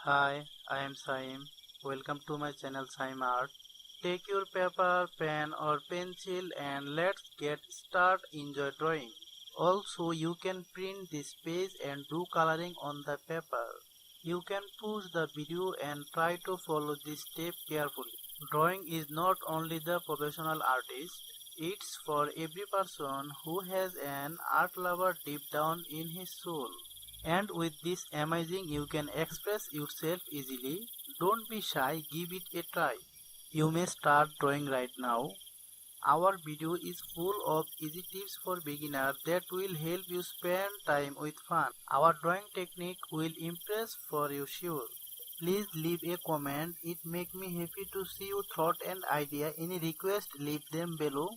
Hi, I am Saim. Welcome to my channel Saim Art. Take your paper, pen or pencil and let's get start enjoy drawing. Also you can print this page and do coloring on the paper. You can pause the video and try to follow this step carefully. Drawing is not only the professional artist, it's for every person who has an art lover deep down in his soul. And with this amazing you can express yourself easily. Don't be shy, give it a try. You may start drawing right now. Our video is full of easy tips for beginners that will help you spend time with fun. Our drawing technique will impress for you sure. Please leave a comment. It makes me happy to see your thought and idea. Any request, leave them below.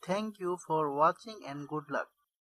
Thank you for watching and good luck.